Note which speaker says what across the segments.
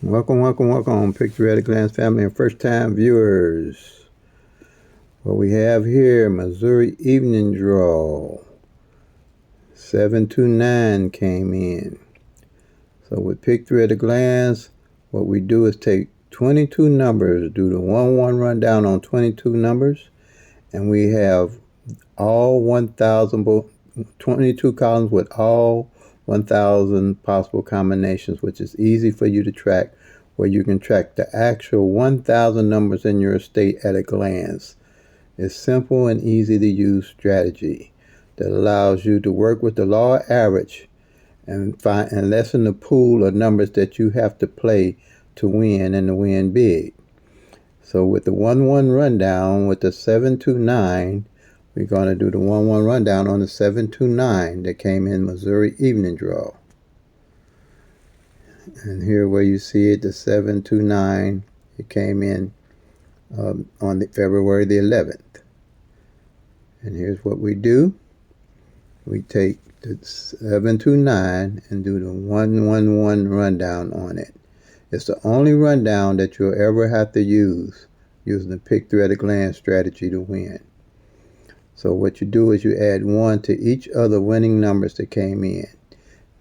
Speaker 1: Welcome, Picture at a Glance family and first-time viewers. What we have here, Missouri Evening Draw. 729 came in. So with Picture at a Glance, what we do is take 22 numbers, do the 1-1 rundown on 22 numbers, and we have all 22 columns with all 1,000 possible combinations, which is easy for you to track, where you can track the actual 1,000 numbers in your estate at a glance. It's simple and easy to use strategy that allows you to work with the law of average and lessen the pool of numbers that you have to play to win and to win big. So with the 1-1 rundown with the 729, we're going to do the 1-1 rundown on the 729 that came in Missouri Evening Draw. And here where you see it, the 729, it came in on February the 11th. And here's what we do. We take the 729 and do the 1-1-1 rundown on it. It's the only rundown that you'll ever have to use using the Picture at a Glance strategy to win. So what you do is you add 1 to each other winning numbers that came in.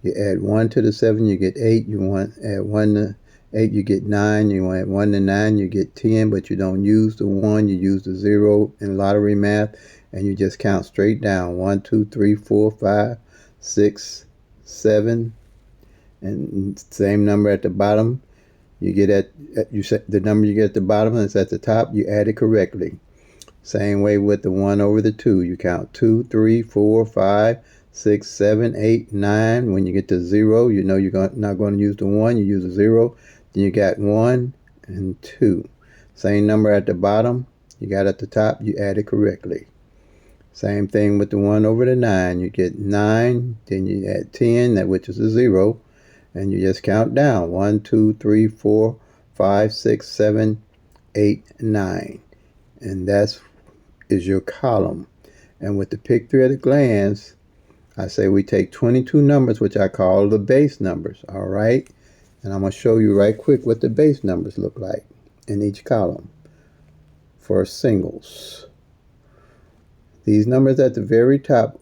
Speaker 1: You add 1 to the 7, you get 8. Add 1 to 8, you get 9. You add 1 to 9, you get 10, but you don't use the 1, you use the 0 in lottery math, and you just count straight down. 1, 2, 3, 4, 5, 6, 7, and same number at the bottom. You get the number you get at the bottom is at the top, you add it correctly. Same way with the 1 over the 2. You count 2, 3, 4, 5, 6, 7, 8, 9. When you get to 0, you know you're not going to use the 1. You use the 0. Then you got 1 and 2. Same number at the bottom. You got at the top. You add it correctly. Same thing with the 1 over the 9. You get 9. Then you add 10, which is a 0. And you just count down. 1, 2, 3, 4, 5, 6, 7, 8, 9. And that's is your column. And with the Picture at a Glance, I say we take 22 numbers, which I call the base numbers. All right. And I'm going to show you right quick what the base numbers look like in each column for singles. These numbers at the very top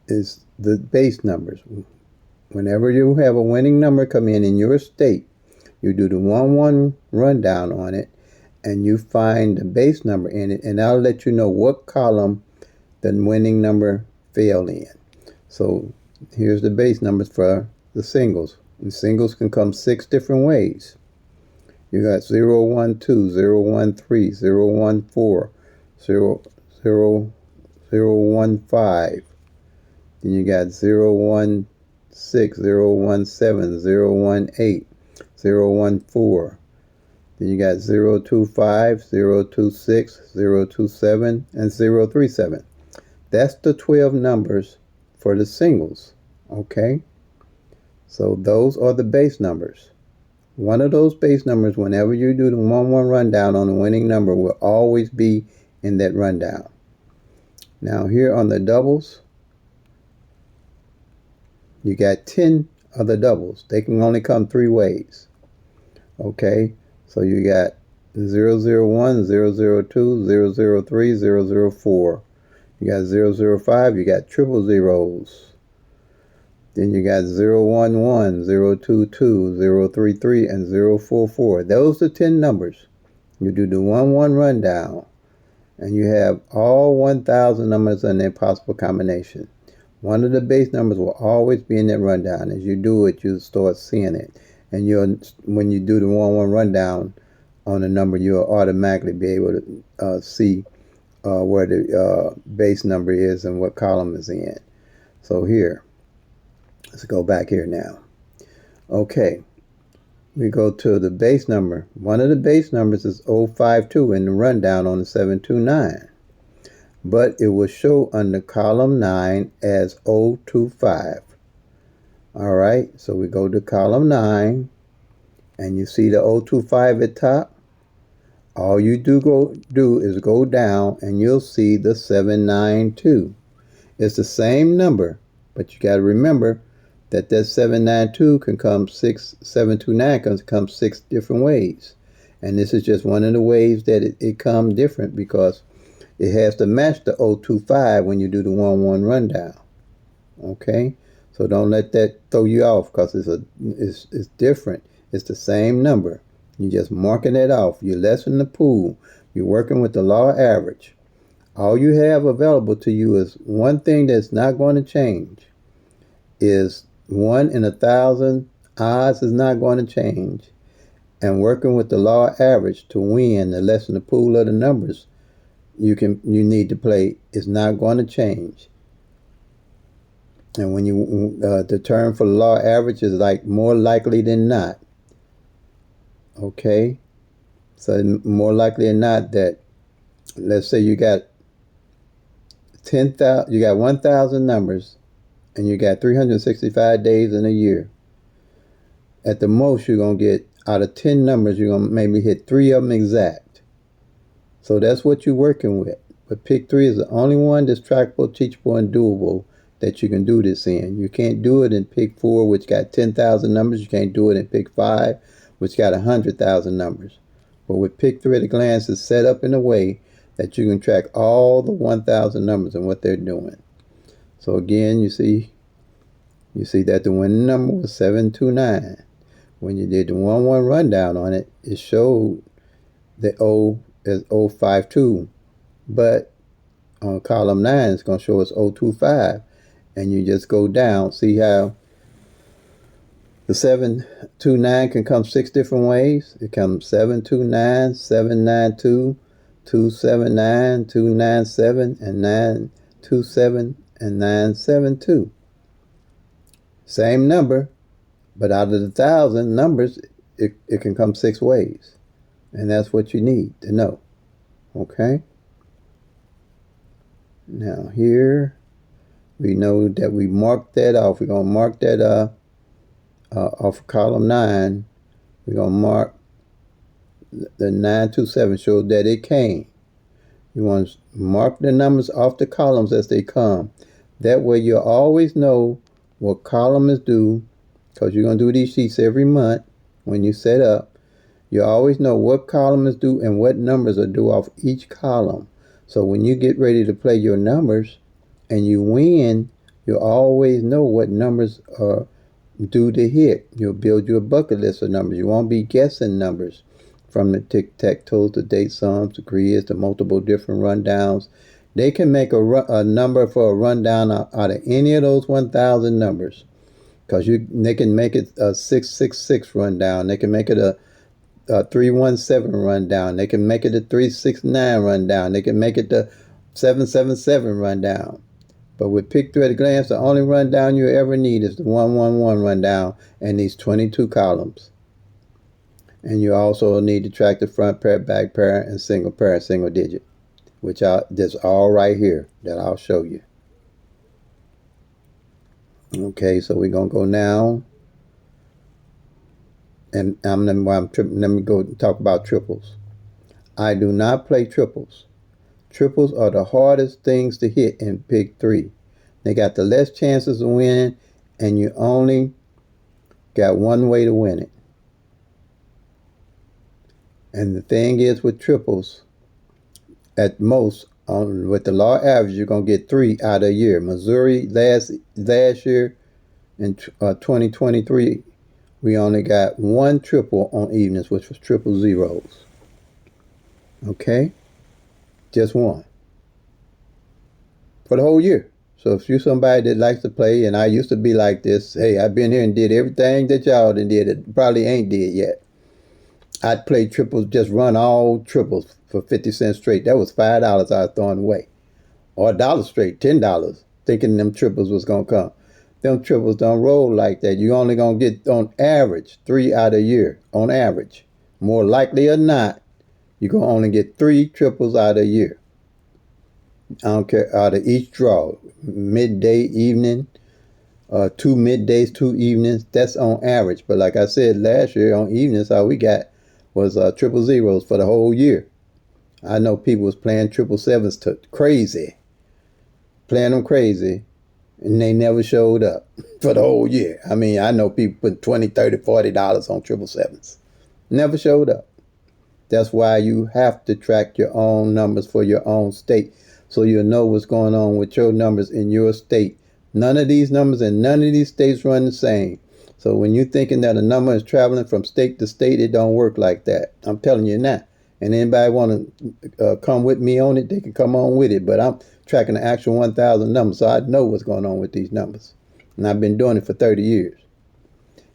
Speaker 1: is the base numbers. Whenever you have a winning number come in your state, you do the 1-1 rundown on it, and you find the base number in it, and I'll let you know what column the winning number fell in. So here's the base numbers for the singles. And singles can come 6 different ways. You got 0, 1, 2, 0, 1, 3, 0, 1, 4, 0, 0, 0, 1, 5. Then you got 0, 1, 6, 0, 1, 7, 0, 1, 8, 0, 1, 4. Then you got 025, 026, 027, and 037. That's the 12 numbers for the singles. Okay? So those are the base numbers. One of those base numbers, whenever you do the 1-1 rundown on the winning number, will always be in that rundown. Now here on the doubles, you got 10 of the doubles. They can only come 3 ways. Okay? So you got 001, 002, 003, 004. You got 005, you got triple zeros. Then you got 011, 022, 033, and 044. Those are 10 numbers. You do the 1-1 rundown, and you have all 1,000 numbers in their possible combination. One of the base numbers will always be in that rundown. As you do it, you'll start seeing it. And when you do the 1-1 rundown on a number, you'll automatically be able to see where the base number is and what column is in. So here, let's go back here now. Okay, we go to the base number. One of the base numbers is 052 in the rundown on the 729. But it will show under column 9 as 025. All right, so we go to column 9, and you see the 025 at top. All you do is go down, and you'll see the 792. It's the same number, but you got to remember that 792 can come 729 can come 6 different ways. And this is just one of the ways that it comes different, because it has to match the 025 when you do the 1-1 rundown. Okay? So don't let that throw you off, because it's different. It's the same number. You're just marking it off. You're lessening the pool. You're working with the law of average. All you have available to you is one thing that's not going to change. Is 1 in 1,000. Odds is not going to change. And working with the law of average to win, to lessen the pool of the numbers you need to play, is not going to change. And when you the term for the law of average is like more likely than not. Okay, so more likely than not that, let's say you got 10,000, you got 1,000 numbers, and you got 365 days in a year. At the most, you're gonna get, out of 10 numbers, you're gonna maybe hit 3 of them exact. So that's what you're working with. But pick 3 is the only one that's trackable, teachable, and doable that you can do this in. You can't do it in pick 4, which got 10,000 numbers. You can't do it in pick 5, which got 100,000 numbers. But with pick 3 at a glance, it's set up in a way that you can track all the 1,000 numbers and what they're doing. So again, you see that the winning number was 729. When you did the 1-1 rundown on it, it showed the O as 052, but on column 9 it's going to show us 025. And you just go down. See how the 729 can come 6 different ways? It comes 729, 792, 279, 297, and 927, and 972. Same number, but out of the 1,000 numbers, it can come 6 ways. And that's what you need to know. Okay? Now here, we know that we marked that off. We're going to mark that off of column 9. We're going to mark the 927, show that it came. You want to mark the numbers off the columns as they come. That way you'll always know what column is due, because you're going to do these sheets every month when you set up. You always know what column is due and what numbers are due off each column. So when you get ready to play your numbers and you win, you'll always know what numbers are due to hit. You'll build your bucket list of numbers. You won't be guessing numbers, from the tic-tac-toes, the date sums, the grids, the multiple different rundowns. They can make a number for a rundown out of any of those 1,000 numbers, because they can make it a 666 rundown. They can make it a 317 rundown. They can make it a 369 rundown. They can make it the 777 rundown. But with pick 3 at a glance, the only rundown you ever need is the 111 rundown and these 22 columns. And you also need to track the front pair, back pair, and single digit, which that's all right here that I'll show you. Okay, so we're going to go now. And let me go talk about triples. I do not play triples. Triples are the hardest things to hit in pick 3. They got the less chances of winning, and you only got one way to win it. And the thing is with triples, at most, with the law average, you're going to get 3 out of a year. Missouri last year in 2023, we only got 1 triple on evenings, which was triple zeros. Okay? Just 1. For the whole year. So if you're somebody that likes to play, and I used to be like this, hey, I've been here and did everything that y'all done did. It probably ain't did yet. I'd play triples, just run all triples for 50 cents straight. That was $5 I was throwing away. Or $1 straight, $10, thinking them triples was going to come. Them triples don't roll like that. You're only going to get, on average, 3 out a year, on average. More likely or not, you're going to only get 3 triples out a year. I don't care, out of each draw. Midday, evening, 2 middays, 2 evenings. That's on average. But like I said, last year on evenings, all we got was triple zeros for the whole year. I know people was playing 777s to crazy. Playing them crazy. and they never showed up for the whole year. I mean, I know people put $20, $30, $40 on 777s. Never showed up. That's why you have to track your own numbers for your own state, so you'll know what's going on with your numbers in your state. None of these numbers in none of these states run the same. So when you're thinking that a number is traveling from state to state, it don't work like that. I'm telling you now. And anybody want to come with me on it, they can come on with it. But I'm tracking the actual 1,000 numbers, so I know what's going on with these numbers. And I've been doing it for 30 years.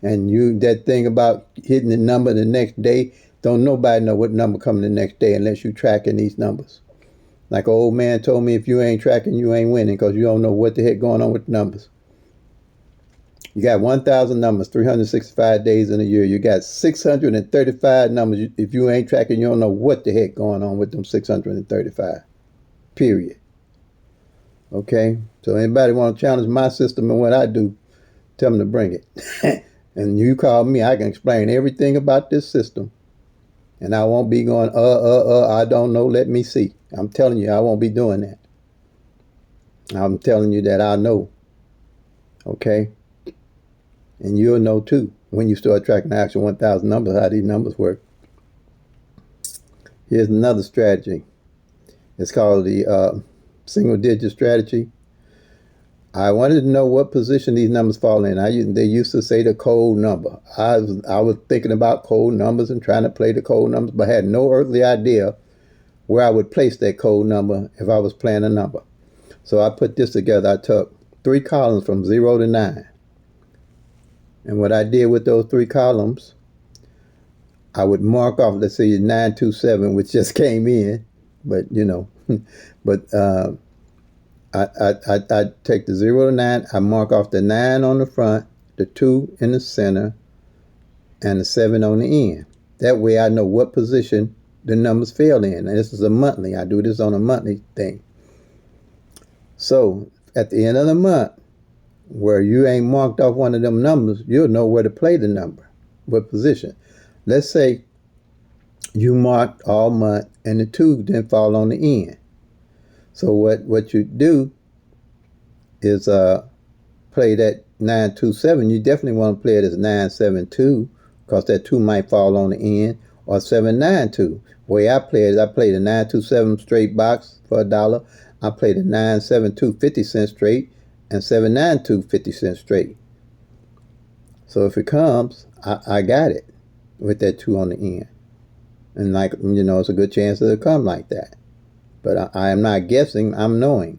Speaker 1: And that thing about hitting the number the next day, don't nobody know what number coming the next day unless you tracking these numbers. Like an old man told me, if you ain't tracking, you ain't winning, because you don't know what the heck going on with the numbers. You got 1,000 numbers, 365 days in a year. You got 635 numbers. If you ain't tracking, you don't know what the heck going on with them 635. Period. Okay? So anybody want to challenge my system and what I do, tell them to bring it. And you call me, I can explain everything about this system. And I won't be going, I don't know, let me see. I'm telling you, I won't be doing that. I'm telling you that I know. Okay? And you'll know too when you start tracking the actual 1,000 numbers, how these numbers work. Here's another strategy. It's called the single digit strategy. I wanted to know what position these numbers fall in. They used to say the code number. I was thinking about code numbers and trying to play the code numbers, but had no earthly idea where I would place that code number if I was playing a number. So I put this together. I took 3 columns from 0 to 9. And what I did with those 3 columns, I would mark off, let's say 927, which just came in, but you know, but I take the 0 to 9, I mark off the 9 on the front, the 2 in the center, and the 7 on the end. That way I know what position the numbers fell in. And this is a monthly. I do this on a monthly thing. So at the end of the month, where you ain't marked off one of them numbers, you'll know where to play the number, what position. Let's say you marked all month and the 2 didn't fall on the end. So what you do is play that 927. You definitely want to play it as 972, because that 2 might fall on the end, or 792. The way I play it is I play the 927 straight box for $1. I play the 972 50 cents straight, and 792 50 cents straight. So if it comes, I got it with that 2 on the end. And like, you know, it's a good chance that it'll come like that. But I am not guessing, I'm knowing.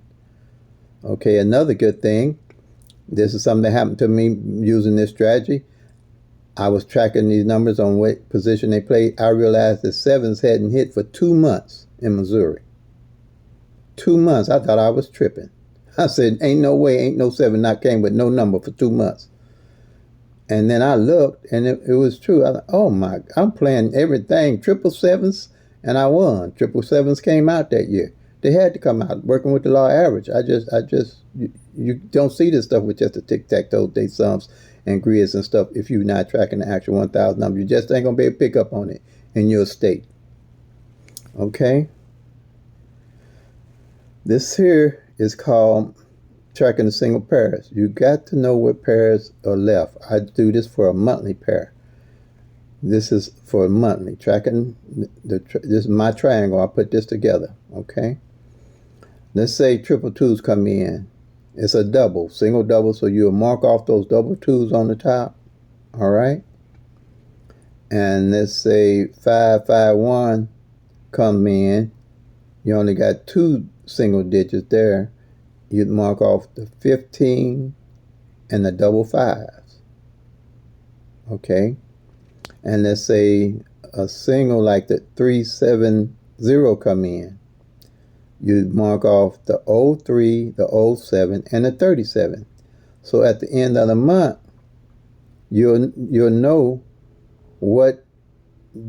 Speaker 1: Okay, another good thing, this is something that happened to me using this strategy. I was tracking these numbers on what position they played. I realized the 7s hadn't hit for 2 months in Missouri. 2 months. I thought I was tripping. I said, ain't no way, ain't no 7 not came with no number for 2 months. And then I looked, and it was true. I thought, oh my, I'm playing everything, 777s, and I won. 777s came out that year. They had to come out, working with the law average. You don't see this stuff with just the tic-tac-toe, day sums, and grids and stuff if you're not tracking the actual 1,000 number. You just ain't going to be able to pick up on it in your state. Okay? This here is called tracking the single pairs. You got to know what pairs are left. I do this for a monthly pair. This is for a monthly. Tracking, this is my triangle. I put this together. Okay? Let's say 222s come in. It's a double, single double, so you'll mark off those double 2s on the top. All right? And let's say 551 come in. You only got 2 single digits there. You'd mark off the 15 and the double 5s. Okay? And let's say a single like the 370 come in. You'd mark off the 03, the 07, and the 37. So at the end of the month, you'll know what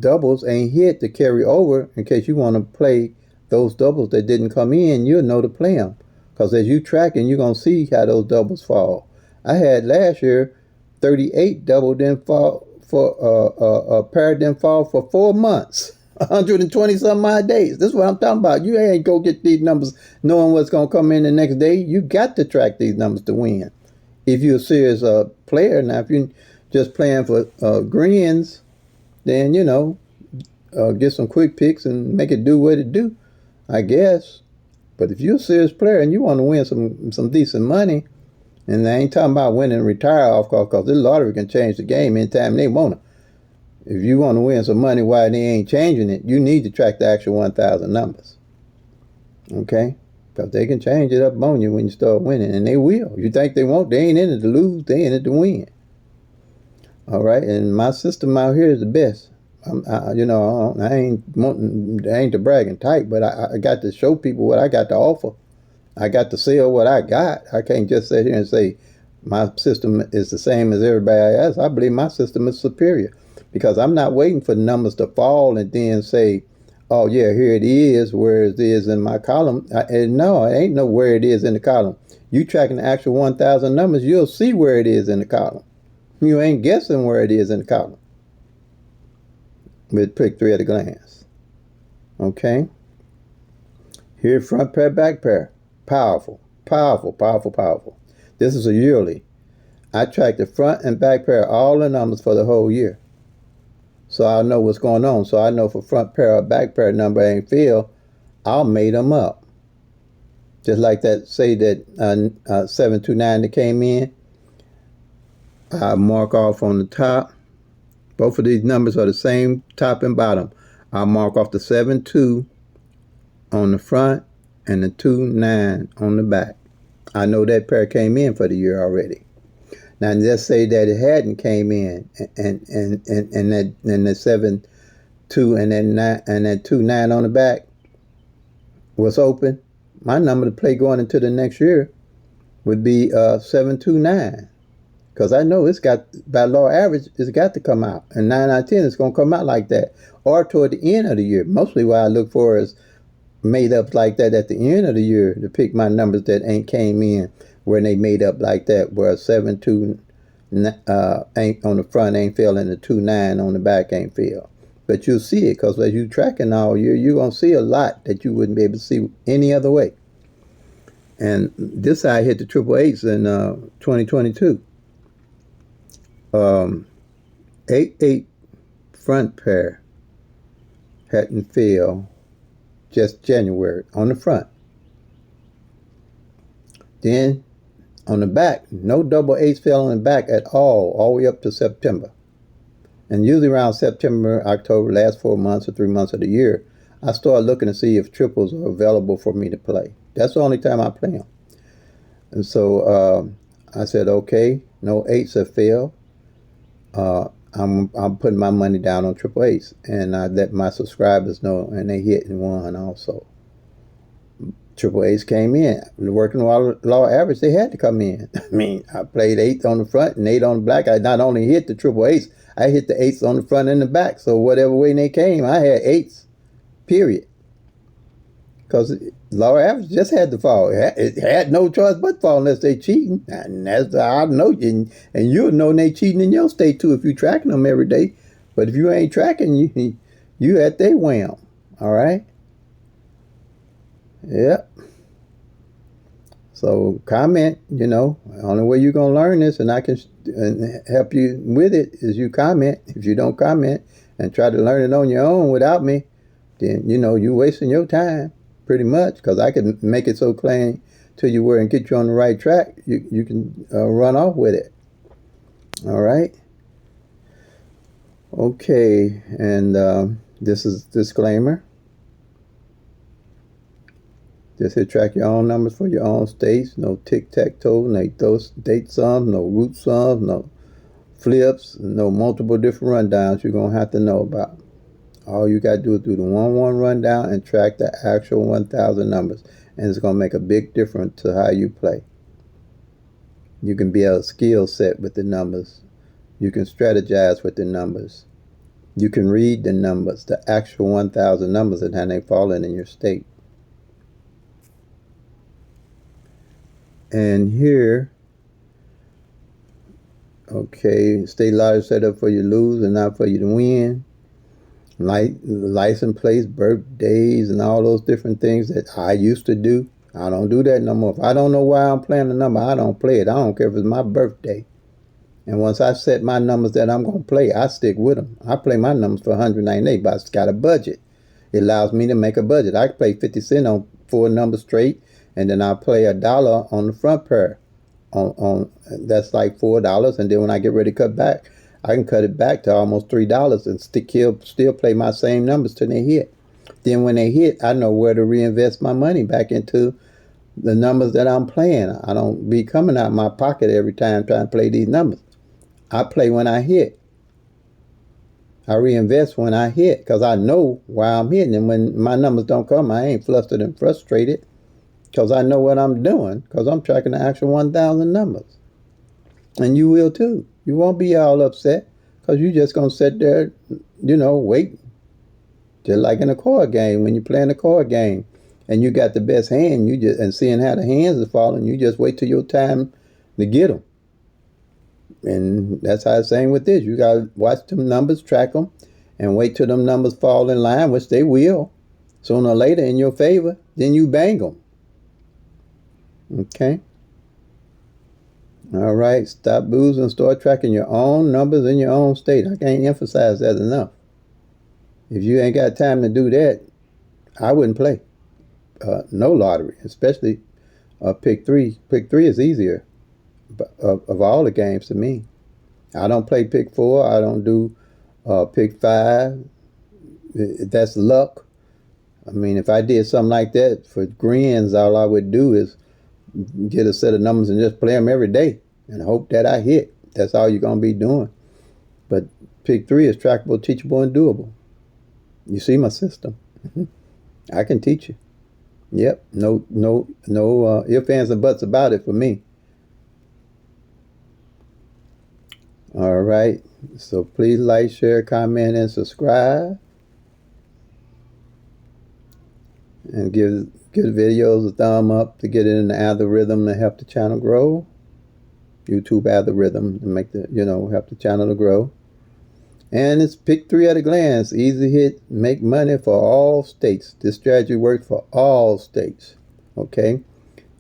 Speaker 1: doubles ain't hit to carry over in case you want to play those doubles that didn't come in. You'll know to play them, because as you tracking, you're going to see how those doubles fall. I had last year 38 double didn't fall for a pair didn't fall for 4 months. 120 some odd days. This is what I'm talking about. You ain't go get these numbers knowing what's going to come in the next day. You got to track these numbers to win. If you're a serious player, now if you're just playing for grins, then, get some quick picks and make it do what it do, I guess. But if you're a serious player and you want to win some decent money, and I ain't talking about winning and retire off, because this lottery can change the game anytime they want to. If you want to win some money while they ain't changing it, you need to track the actual 1,000 numbers. Okay? Because they can change it up on you when you start winning, and they will. You think they won't? They ain't in it to lose. They in it to win. All right? And my system out here is the best. I ain't the bragging type, but I got to show people what I got to offer. I got to sell what I got. I can't just sit here and say my system is the same as everybody else. I believe my system is superior, because I'm not waiting for numbers to fall and then say, oh yeah, here it is, where it is in my column. No, it ain't no where it is in the column. You tracking the actual 1,000 numbers, you'll see where it is in the column. You ain't guessing where it is in the column with pick 3 at a glance. Okay? Here, front pair, back pair. Powerful, powerful, powerful, powerful. This is a yearly. I track the front and back pair, all the numbers for the whole year. So I know what's going on. So I know if a front pair or back pair number ain't filled, I'll make them up. Just like that, say that 729 that came in, I mark off on the top. Both of these numbers are the same top and bottom. I'll mark off the 7-2 on the front and the 2-9 on the back. I know that pair came in for the year already. Now let's say that it hadn't came in, and that 7-2 and that 2-9 on the back was open. My number to play going into the next year would be 7-2-9, because I know it's got, by law average, it's got to come out, and 9 out of 10 it's going to come out like that, or toward the end of the year. Mostly what I look for is made up like that at the end of the year to pick my numbers that ain't came in, where they made up like that, where 7-2 ain't on the front ain't filled and the 2-9 on the back ain't filled. But you'll see it, because as you tracking all year, you're going to see a lot that you wouldn't be able to see any other way. And this I hit the triple eights in 2022. 8-8 front pair hadn't filled just January on the front. Then on the back, no double eights fell on the back at all the way up to September. And usually around September, October, last 4 months or 3 months of the year, I start looking to see if triples are available for me to play. That's the only time I play them. And so I said, okay, no eights have failed. I'm putting my money down on triple eights, and I let my subscribers know, and they hit and won also. Triple eights came in. Working law average, they had to come in. I mean, I played 8 on the front and 8 on the back. I not only hit the triple eights, I hit the 8s on the front and the back. So whatever way they came, I had 8s, period. Because law average just had to fall. It had no choice but to fall unless they cheating. And that's I know you, and you'll know they cheating in your state too if you tracking them every day. But if you ain't tracking, you at their wham. All right. Yep. So comment, the only way you're going to learn this and I can help you with it is you comment. If you don't comment and try to learn it on your own without me, then, you're wasting your time pretty much, because I can make it so clean to you where and get you on the right track. You can run off with it. All right. Okay. And this is disclaimer. Just hit track your own numbers for your own states. No tic-tac-toe, no date sums, no root sums, no flips, no multiple different rundowns you're going to have to know about. All you got to do is do the 1-1 rundown and track the actual 1,000 numbers. And it's going to make a big difference to how you play. You can build a skill set with the numbers. You can strategize with the numbers. You can read the numbers, the actual 1,000 numbers and how they fall in your state. And here, okay, state lottery set up for you to lose and not for you to win. like license plates, birthdays, and all those different things that I used to do. I don't do that no more. If I don't know why I'm playing the number, I don't play it. I don't care if it's my birthday. And once I set my numbers that I'm going to play, I stick with them. I play my numbers for 198, but I've got a budget. It allows me to make a budget. I can play 50 cents on 4 numbers straight, and then I'll play $1 on the front pair. On that's like $4, and then when I get ready to cut back, I can cut it back to almost $3 and still play my same numbers till they hit. Then when they hit, I know where to reinvest my money back into the numbers that I'm playing. I don't be coming out of my pocket every time trying to play these numbers. I play when I hit. I reinvest when I hit because I know why I'm hitting. And when my numbers don't come, I ain't flustered and frustrated because I know what I'm doing because I'm tracking the actual 1,000 numbers. And you will too. You won't be all upset because you're just going to sit there, wait. Just like in a card game, when you're playing a card game and you got the best hand, and seeing how the hands are falling, you just wait till your time to get them. And that's how it's saying with this. You got to watch them numbers, track them, and wait till them numbers fall in line, which they will, sooner or later in your favor. Then you bang them. Okay? All right. Stop boozing. Start tracking your own numbers in your own state. I can't emphasize that enough. If you ain't got time to do that, I wouldn't play. No lottery, especially pick 3. Pick 3 is easier of all the games to me. I don't play pick 4. I don't do pick 5. That's luck. I mean, if I did something like that for grins, all I would do is get a set of numbers and just play them every day and hope that I hit. That's all you're going to be doing. But pick 3 is trackable, teachable, and doable. You see my system. I can teach you. Yep. No ifs, ands, and buts about it for me. All right. So please like, share, comment, and subscribe. And give videos a thumb up to get it in the algorithm to help the channel grow. YouTube algorithm to make help the channel to grow. And it's pick 3 at a glance. Easy hit, make money for all states. This strategy works for all states. Okay?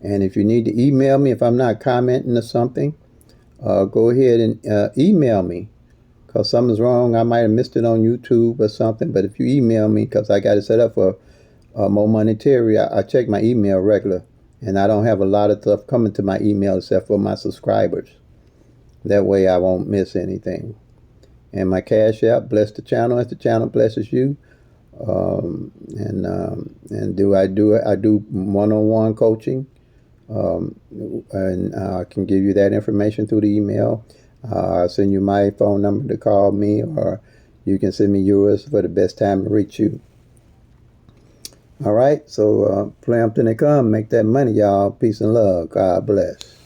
Speaker 1: And if you need to email me, if I'm not commenting or something, go ahead and email me. Because something's wrong. I might have missed it on YouTube or something. But if you email me, because I got it set up for Mo Monetary, I check my email regular. And I don't have a lot of stuff coming to my email except for my subscribers. That way I won't miss anything. And my Cash App, bless the channel as the channel blesses you. And I do one-on-one coaching. And I can give you that information through the email. I'll send you my phone number to call me, or you can send me yours for the best time to reach you. All right, so play them till they come. Make that money, y'all. Peace and love. God bless.